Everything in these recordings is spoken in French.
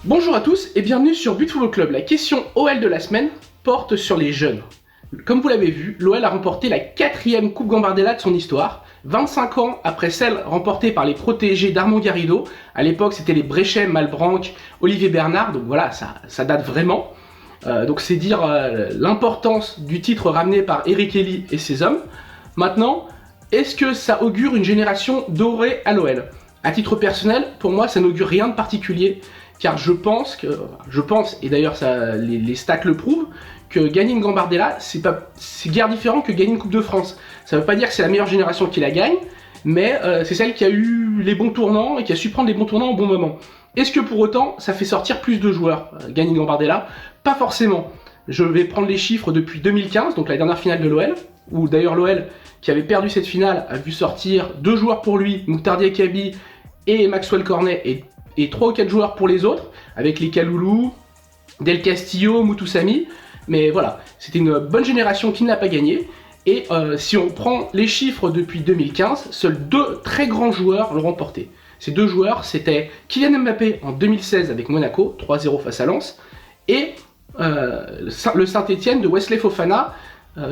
Bonjour à tous et bienvenue sur But Football Club. La question OL de la semaine porte sur les jeunes. Comme vous l'avez vu, l'OL a remporté la 4e Coupe Gambardella de son histoire, 25 ans après celle remportée par les protégés d'Armand Garrido. À l'époque, c'était les Bréchet, Malbranque, Olivier Bernard, donc voilà, ça date vraiment. Donc c'est dire l'importance du titre ramené par Eric Elie et ses hommes. Maintenant, est-ce que ça augure une génération dorée à l'OL? À titre personnel, pour moi, ça n'augure rien de particulier, car je pense, et d'ailleurs les stats le prouvent, que gagner une Gambardella, c'est guère différent que gagner une Coupe de France. Ça veut pas dire que c'est la meilleure génération qui la gagne, mais c'est celle qui a eu les bons tournants et qui a su prendre les bons tournants au bon moment. Est-ce que pour autant, ça fait sortir plus de joueurs, gagner une Gambardella? Pas forcément. Je vais prendre les chiffres depuis 2015, donc la dernière finale de l'OL, où d'ailleurs l'OL, qui avait perdu cette finale, a vu sortir 2 joueurs pour lui, Mouktar Diakaby et Maxwell Cornet, et 3 ou 4 joueurs pour les autres, avec les Kaloulou, Del Castillo, Moutoussamy. Mais voilà, c'était une bonne génération qui ne l'a pas gagné. Et si on prend les chiffres depuis 2015, seuls 2 très grands joueurs l'ont remporté. Ces 2 joueurs, c'était Kylian Mbappé en 2016 avec Monaco, 3-0 face à Lens, et le Saint-Etienne de Wesley Fofana,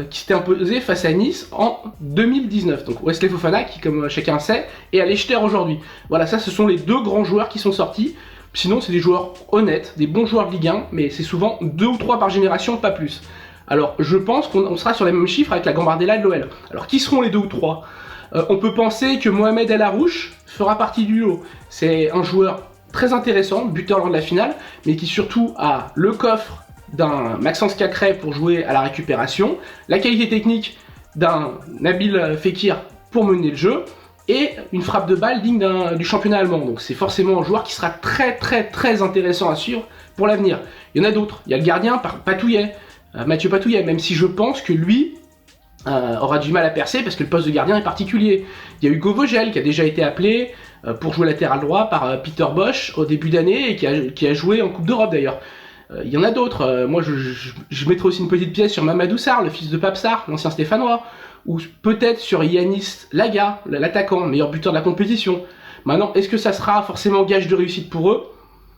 qui s'était imposé face à Nice en 2019. Donc Wesley Fofana, qui comme chacun sait, est à l'Echter aujourd'hui. Voilà, ça ce sont les 2 grands joueurs qui sont sortis. Sinon c'est des joueurs honnêtes, des bons joueurs de Ligue 1, mais c'est souvent 2 ou 3 par génération, pas plus. Alors je pense qu'on sera sur les mêmes chiffres avec la Gambardella de l'OL. Alors qui seront les 2 ou 3? On peut penser que Mohamed El Arouche fera partie du lot. C'est un joueur très intéressant, buteur lors de la finale, mais qui surtout a le coffre d'un Maxence Cacré pour jouer à la récupération, la qualité technique d'un Nabil Fekir pour mener le jeu, et une frappe de balle digne du championnat allemand. Donc c'est forcément un joueur qui sera très intéressant à suivre pour l'avenir. Il y en a d'autres. Il y a le gardien Patouillet, Mathieu Patouillet, même si je pense que lui aura du mal à percer parce que le poste de gardien est particulier. Il y a Hugo Vogel qui a déjà été appelé pour jouer latéral droit par Peter Bosch au début d'année et qui a joué en Coupe d'Europe d'ailleurs. Il y en a d'autres. Moi je mettrai aussi une petite pièce sur Mamadou Sarr, le fils de Pape Sarr, l'ancien Stéphanois, ou peut-être sur Yanis Laga, l'attaquant, meilleur buteur de la compétition. Maintenant, est-ce que ça sera forcément gage de réussite pour eux?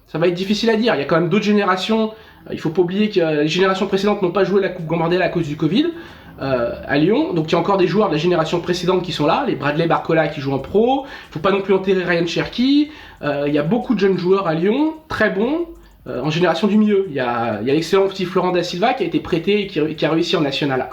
Ça va être difficile à dire. Il y a quand même d'autres générations. Il faut pas oublier que les générations précédentes n'ont pas joué la Coupe Gambardella à cause du Covid à Lyon. Donc il y a encore des joueurs de la génération précédente qui sont là, les Bradley Barcola qui jouent en pro. Il faut pas non plus enterrer Ryan Cherki. Il y a beaucoup de jeunes joueurs à Lyon, très bons. En génération du milieu, il y a l'excellent petit Florent Da Silva qui a été prêté et qui a réussi en National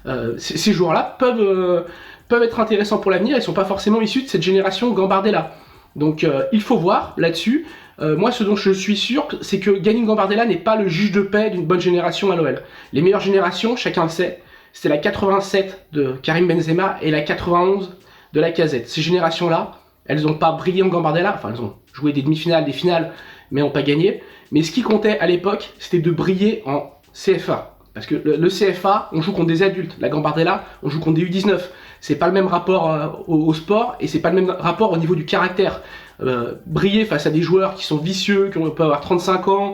1. Ces joueurs-là peuvent être intéressants pour l'avenir, ils ne sont pas forcément issus de cette génération Gambardella. Donc il faut voir là-dessus. Moi, ce dont je suis sûr, c'est que gagner une Gambardella n'est pas le juge de paix d'une bonne génération à l'OL. Les meilleures générations, chacun le sait, c'était la 87 de Karim Benzema et la 91 de Lacazette. Ces générations-là, elles n'ont pas brillé en Gambardella, enfin elles ont joué des demi-finales, des finales, mais n'ont pas gagné. Mais ce qui comptait à l'époque, c'était de briller en CFA. Parce que le CFA, on joue contre des adultes. La Gambardella, on joue contre des U19. C'est pas le même rapport au sport et c'est pas le même rapport au niveau du caractère. Briller face à des joueurs qui sont vicieux, qui peuvent avoir 35 ans,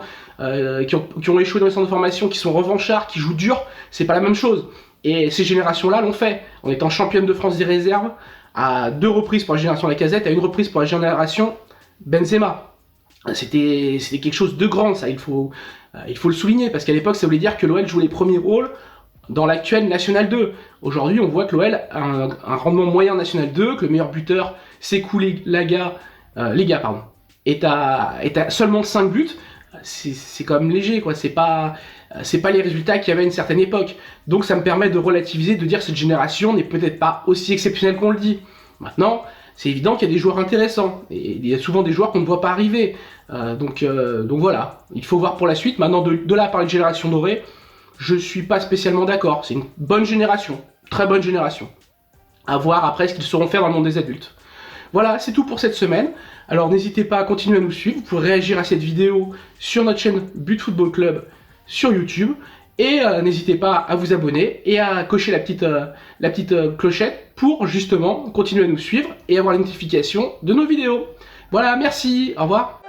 qui ont échoué dans les centres de formation, qui sont revanchards, qui jouent dur, c'est pas la même chose. Et ces générations-là l'ont fait. En étant championne de France des réserves, à 2 reprises pour la génération Lacazette, à 1 reprise pour la génération Benzema. C'était quelque chose de grand, ça, il faut le souligner, parce qu'à l'époque, ça voulait dire que l'OL jouait les premiers rôles dans l'actuel National 2. Aujourd'hui, on voit que l'OL a un rendement moyen en National 2, que le meilleur buteur, Sekou Lega, est à seulement 5 buts. C'est quand même léger, quoi. C'est pas les résultats qu'il y avait à une certaine époque. Donc ça me permet de relativiser, de dire que cette génération n'est peut-être pas aussi exceptionnelle qu'on le dit. Maintenant, c'est évident qu'il y a des joueurs intéressants, et il y a souvent des joueurs qu'on ne voit pas arriver. Donc voilà, il faut voir pour la suite. Maintenant, de là à parler de génération dorée, je suis pas spécialement d'accord. C'est une bonne génération, très bonne génération. À voir après ce qu'ils sauront faire dans le monde des adultes. Voilà, c'est tout pour cette semaine. Alors n'hésitez pas à continuer à nous suivre. Vous pouvez réagir à cette vidéo sur notre chaîne But Football Club sur YouTube. Et n'hésitez pas à vous abonner et à cocher la petite clochette pour justement continuer à nous suivre et avoir les notifications de nos vidéos. Voilà, merci, au revoir.